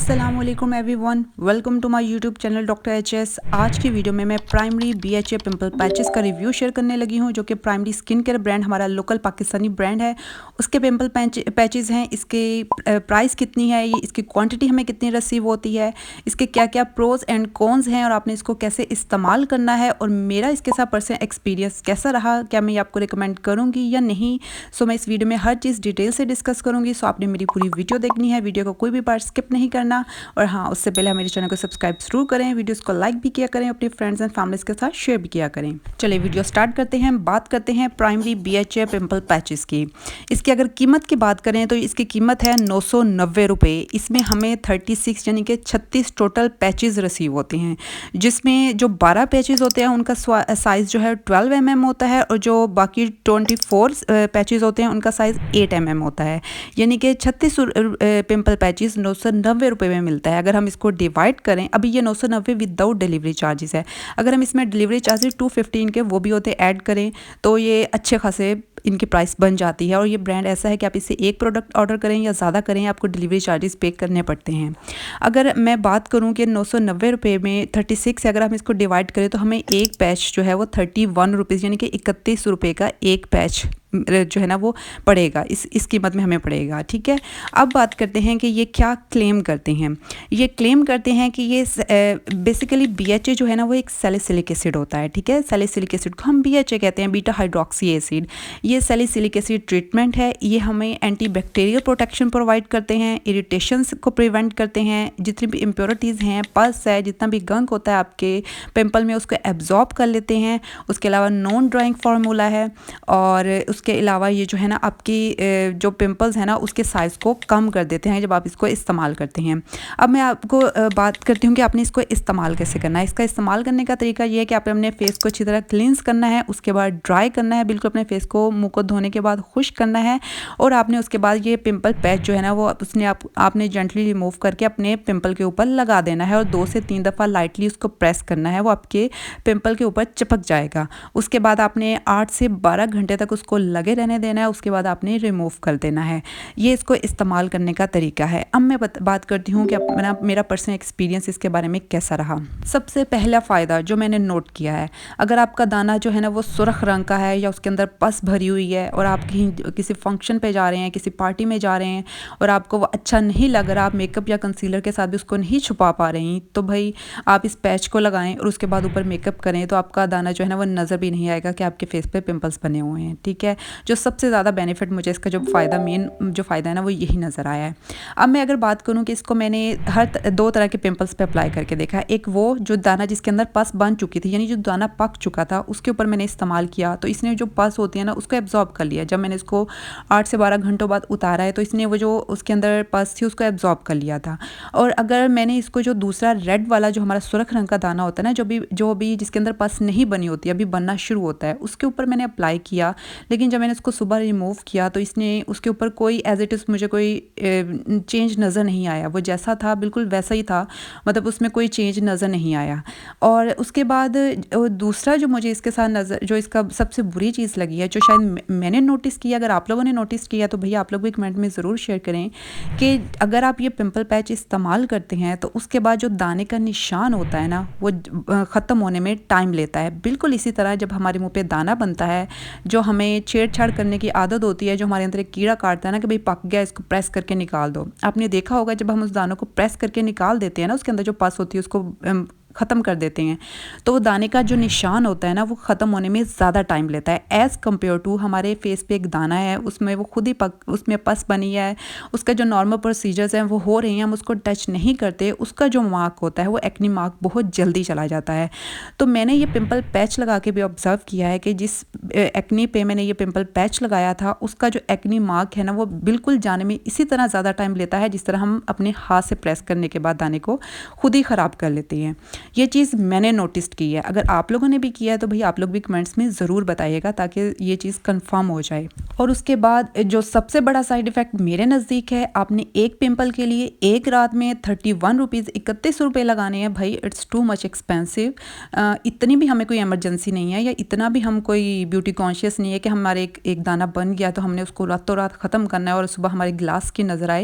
अस्सलामुअलैकुम everyone, welcome to my YouTube channel doctor HS. आज की वीडियो में मैं प्राइमरी बीएचए पिंपल पैचेस का रिव्यू शेयर करने लगी हूं, जो कि प्राइमरी स्किन केयर ब्रांड हमारा लोकल पाकिस्तानी ब्रांड है। उसके पिंपल पैचेस हैं, इसके प्राइस कितनी है, ये इसकी क्वांटिटी हमें कितनी रिसीव होती है, इसके क्या क्या प्रोज एंड कॉन्स हैं और आपने इसको कैसे इस्तेमाल करना है, और मेरा इसके साथ पर्सनल एक्सपीरियंस कैसा रहा, क्या मैं आपको रिकमेंड करूँगी या नहीं। सो मैं इस वीडियो में हर चीज़ डिटेल से डिस्कस करूँगी। सो आपने मेरी पूरी वीडियो देखनी है, वीडियो का कोई भी पार्ट स्किप नहीं करना। और हाँ, उससे पहले मेरे चैनल को सब्सक्राइब जरूर करें, वीडियोस को लाइक भी किया करें, अपने फ्रेंड्स एंड फैमिलीज के साथ शेयर भी किया करें। चलिए वीडियो स्टार्ट करते हैं। बात करते हैं प्राइमरी बीएचए पिंपल पैचेस की। इसकी अगर कीमत की बात करें तो इसकी कीमत है 990 रुपये। इसमें हमें 36 यानी कि 36 टोटल पैचेस रिसीव होते हैं, जिसमें जो 12 पैचेस होते हैं उनका साइज़ जो है 12 mm होता है, और जो बाकी 24 पैचेस होते हैं उनका साइज़ 8 mm होता है। यानी कि 36 पिंपल पैचेस 990 रुपये में मिलता है। अगर हम इसको डिवाइड करें, अभी ये 990 विदाउट डिलीवरी चार्जेस है। अगर हम इसमें डिलीवरी चार्जेस 215 के वो भी होते ऐड करें तो ये अच्छे खासे इनकी प्राइस बन जाती है। और ये ब्रांड ऐसा है कि आप इससे एक प्रोडक्ट ऑर्डर करें या ज़्यादा करें, आपको डिलीवरी चार्जेस पे करने पड़ते हैं। अगर मैं बात करूं कि 990 रुपये में 36 से अगर हम इसको डिवाइड करें तो हमें एक पैच जो है वो 31 रुपीज़ यानी कि 31 रुपये का एक पैच जो है ना वो पड़ेगा, इस कीमत में हमें पड़ेगा। ठीक है, अब बात करते हैं कि ये क्या क्लेम करते हैं। ये क्लेम करते हैं कि ये बेसिकली बीएचए जो है ना वो एक सैलिसिलिक एसिड होता है। ठीक है, सैलिसिलिक एसिड को हम बीएचए कहते हैं, बीटा हाइड्रोक्सी एसिड। ये सैलिसिलिक एसिड ट्रीटमेंट है। ये हमें एंटीबैक्टीरियल प्रोटेक्शन प्रोवाइड करते हैं, इरिटेशंस को प्रिवेंट करते हैं, जितनी भी इम्प्योरिटीज़ हैं, पस है, जितना भी गंक होता है आपके पिंपल में उसको एब्जॉर्ब कर लेते हैं। उसके अलावा नॉन ड्राइंग फार्मूला है, और उसके अलावा ये जो है ना आपकी जो पिंपल्स है ना उसके साइज़ को कम कर देते हैं जब आप इसको इस्तेमाल करते हैं। अब मैं आपको बात करती हूँ कि आपने इसको इस्तेमाल कैसे करना है। इसका इस्तेमाल करने का तरीका ये है कि आपने अपने फेस को अच्छी तरह क्लींस करना है, उसके बाद ड्राई करना है, बिल्कुल अपने फेस को मुँह को धोने के बाद खुश्क करना है, और आपने उसके बाद ये पिंपल पैच जो है ना वो आपने जेंटली रिमूव करके अपने पिंपल के ऊपर लगा देना है, और 2 से 3 दफ़ा लाइटली उसको प्रेस करना है, वो आपके पिंपल के ऊपर चिपक जाएगा। उसके बाद आपने 8 से 12 घंटे तक उसको लगे रहने देना है, उसके बाद आपने रिमूव कर देना है। ये इसको इस्तेमाल करने का तरीका है। अब मैं बात करती हूँ कि मेरा पर्सनल एक्सपीरियंस इसके बारे में कैसा रहा। सबसे पहला फ़ायदा जो मैंने नोट किया है, अगर आपका दाना जो है ना वो सुर्ख रंग का है या उसके अंदर पस भरी हुई है, और आप कहीं किसी फंक्शन पे जा रहे हैं, किसी पार्टी में जा रहे हैं, और आपको वो अच्छा नहीं लग रहा, आप मेकअप या कंसीलर के साथ भी उसको नहीं छुपा पा रही हैं, तो भाई आप इस पैच को लगाएं और उसके बाद ऊपर मेकअप करें, तो आपका दाना जो है ना वो नज़र भी नहीं आएगा कि आपके फेस पे पिंपल्स बने हुए हैं। ठीक है, जो सबसे ज़्यादा बेनिफिट मुझे इसका जो फ़ायदा मेन जो फ़ायदा है ना वो यही नज़र आया है। अब मैं अगर बात करूँ कि इसको मैंने हर 2 तरह के पिंपल्स पे अप्लाई करके देखा है। एक वो जो दाना जिसके अंदर पस बन चुकी थी, यानी जो दाना पक चुका था, उसके ऊपर मैंने इस्तेमाल किया, तो इसने जो पस होती है ना उसको एब्जॉर्ब कर लिया। जब मैंने इसको 8 से 12 घंटों बाद उतारा है तो इसने वो जो उसके अंदर पस थी उसको एब्जॉर्ब कर लिया था। और अगर मैंने इसको जो दूसरा रेड वाला जो हमारा सुर्ख रंग का दाना होता है ना, जो भी जिसके अंदर पस नहीं बनी होती, अभी बनना शुरू होता है, उसके ऊपर मैंने अप्लाई किया, लेकिन जब मैंने उसको सुबह रिमूव किया तो इसने उसके ऊपर कोई एज इट इज़ मुझे कोई चेंज नज़र नहीं आया। वो जैसा था बिल्कुल वैसा ही था, मतलब उसमें कोई चेंज नज़र नहीं आया। और उसके बाद दूसरा जो मुझे इसके साथ जो इसका सबसे बुरी चीज़ लगी है, जो शायद मैंने नोटिस किया, अगर आप लोगों ने नोटिस किया तो भैया आप लोग भी कमेंट में ज़रूर शेयर करें, कि अगर आप ये पिंपल पैच इस्तेमाल करते हैं तो उसके बाद जो दाने का निशान होता है ना वो ख़त्म होने में टाइम लेता है। बिल्कुल इसी तरह जब हमारे मुँह पे दाना बनता है, जो हमें छेड़छाड़ करने की आदत होती है, जो हमारे अंदर एक कीड़ा काटता है ना कि भाई पक गया, इसको प्रेस करके निकाल दो। आपने देखा होगा जब हम उस दानों को प्रेस करके निकाल देते हैं ना, उसके अंदर जो पस होती है उसको ख़त्म कर देते हैं, तो वो दाने का जो निशान होता है ना वो ख़त्म होने में ज़्यादा टाइम लेता है, एज़ कम्पेयर टू हमारे फेस पे एक दाना है, उसमें वो खुद ही उसमें पस बनी है, उसका जो नॉर्मल प्रोसीजर्स हैं वो हो रही हैं, हम उसको टच नहीं करते, उसका जो मार्क होता है वो एक्नी मार्क बहुत जल्दी चला जाता है। तो मैंने ये पिंपल पैच लगा के भी ऑब्ज़र्व किया है कि जिस एक्नी पे मैंने ये पिंपल पैच लगाया था, उसका जो एक्नी मार्क है ना वो बिल्कुल जाने में इसी तरह ज़्यादा टाइम लेता है जिस तरह हम अपने हाथ से प्रेस करने के बाद दाने को खुद ही ख़राब कर लेते हैं। ये चीज़ मैंने नोटिस की है। अगर आप लोगों ने भी किया है तो भई आप लोग भी कमेंट्स में ज़रूर बताइएगा ताकि ये चीज़ कंफर्म हो जाए। और उसके बाद जो सबसे बड़ा साइड इफ़ेक्ट मेरे नज़दीक है, आपने एक पिंपल के लिए एक रात में 31 रुपीज़ 31 रुपए लगाने हैं। भाई इट्स टू मच एक्सपेंसिव। इतनी भी हमें कोई इमरजेंसी नहीं है या इतना भी हम कोई ब्यूटी कॉन्शियस नहीं है कि हमारे एक दाना बन गया तो हमने उसको रातों रात ख़त्म करना है और सुबह हमारे ग्लास की नज़र आए।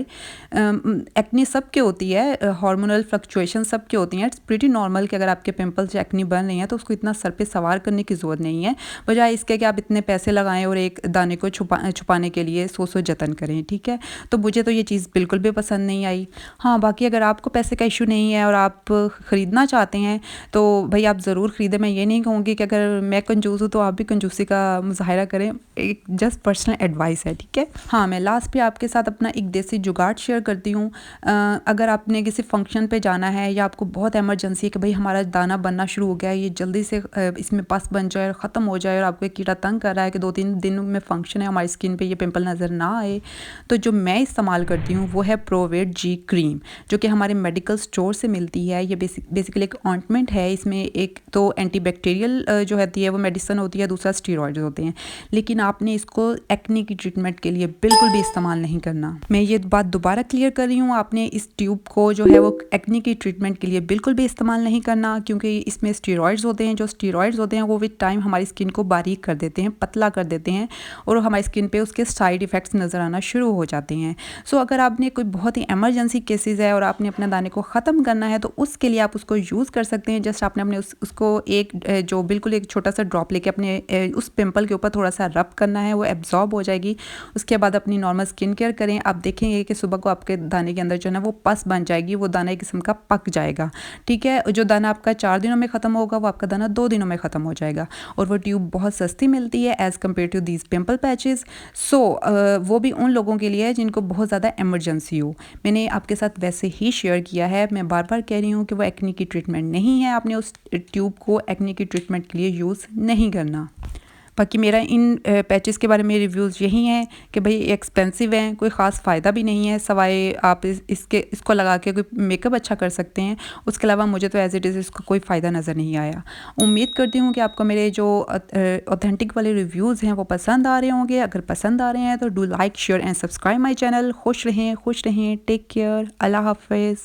एक्ने सबके होती है, हार्मोनल फ्लक्चुएशन सबके होती हैं। इट्स प्रीटी नॉर्मल कि अगर आपके पिंपल्स या एक्ने बन रही हैं तो उसको इतना सर पे सवार करने की ज़रूरत नहीं है, बजाय इसके कि आप इतने पैसे लगाएं और एक दाने को छुपाने के लिए सौ जतन करें। ठीक है, तो मुझे तो ये चीज़ बिल्कुल भी पसंद नहीं आई। हाँ, बाकी अगर आपको पैसे का इशू नहीं है और आप ख़रीदना चाहते हैं तो भाई आप ज़रूर ख़रीदें। मैं ये नहीं कहूँगी कि अगर मैं कंजूस हूँ तो आप भी कंजूसी का मुज़ाहिरा करें, एक जस्ट पर्सनल एडवाइस है। ठीक है, हाँ, मैं लास्ट पे आपके साथ अपना एक देसी जुगाड़ शेयर करती हूँ। अगर आपने किसी फंक्शन पे जाना है या आपको बहुत इमरजेंसी है कि भाई हमारा दाना बनना शुरू हो गया है, ये जल्दी से इसमें पस बन जाए और ख़त्म हो जाए और आपको एक कीड़ा तंग कर रहा है कि 2-3 दिन में फंक्शन है, हमारी स्किन पे ये पिंपल नज़र ना आए, तो जो मैं इस्तेमाल करती हूँ वो है प्रोवेट जी क्रीम, जो कि हमारे मेडिकल स्टोर से मिलती है। ये बेसिकली एक ऑइंटमेंट है। इसमें एक तो एंटीबैक्टीरियल जो होती है वो मेडिसिन होती है, दूसरा स्टीरॉयड्स होते हैं। लेकिन आपने इसको एक्ने की ट्रीटमेंट के लिए बिल्कुल भी इस्तेमाल नहीं करना। मैं ये बात दोबारा क्लियर कर रही हूँ, आपने इस ट्यूब को जो है वो एक्ने की ट्रीटमेंट के लिए बिल्कुल भी इस्तेमाल नहीं करना, क्योंकि इसमें स्टीरॉयड्स होते हैं। जो स्टीरॉयड्स होते हैं वो विद टाइम हमारी स्किन को बारीक कर देते हैं, पतला कर देते हैं और हमारी स्किन पे उसके साइड इफ़ेक्ट्स नज़र आना शुरू हो जाते हैं। सो अगर आपने कोई बहुत ही एमरजेंसी केसेस है और आपने अपने दाने को ख़त्म करना है तो उसके लिए आप उसको यूज़ कर सकते हैं। जस्ट आपने अपने उसको एक जो बिल्कुल एक छोटा सा ड्रॉप लेके अपने उस पिंपल के ऊपर थोड़ा सा रब करना है, वो एब्जॉर्ब हो जाएगी। उसके बाद अपनी नॉर्मल स्किन केयर करें। आप देखेंगे कि सुबह को आपके दाने के अंदर जो है ना वो पस बन जाएगी, वो दाना एक किस्म का पक जाएगा। ठीक है, जो दाना आपका 4 दिनों में ख़त्म होगा वो आपका दाना 2 दिनों में ख़त्म हो जाएगा। और वो ट्यूब बहुत सस्ती मिलती है as compare to these pimple patches. So वो भी उन लोगों के लिए है जिनको बहुत ज़्यादा इमरजेंसी हो। मैंने आपके साथ वैसे ही शेयर किया है। मैं बार बार कह रही हूँ कि वो एक्ने की ट्रीटमेंट नहीं है, आपने उस ट्यूब को एक्ने की ट्रीटमेंट के लिए यूज़ नहीं करना। बाकी मेरा इन पैचेस के बारे में रिव्यूज़ यही हैं कि भाई एक्सपेंसिव हैं, कोई ख़ास फ़ायदा भी नहीं है, सवाए आप इसको लगा के कोई मेकअप अच्छा कर सकते हैं। उसके अलावा मुझे तो एज़ इट इज़ इसका कोई फ़ायदा नज़र नहीं आया। उम्मीद करती हूँ कि आपको मेरे जो ऑथेंटिक वाले रिव्यूज़ हैं वो पसंद आ रहे होंगे। अगर पसंद आ रहे हैं तो do like share and subscribe my channel. खुश रहें, टेक केयर, अल्लाह हाफ़िज़।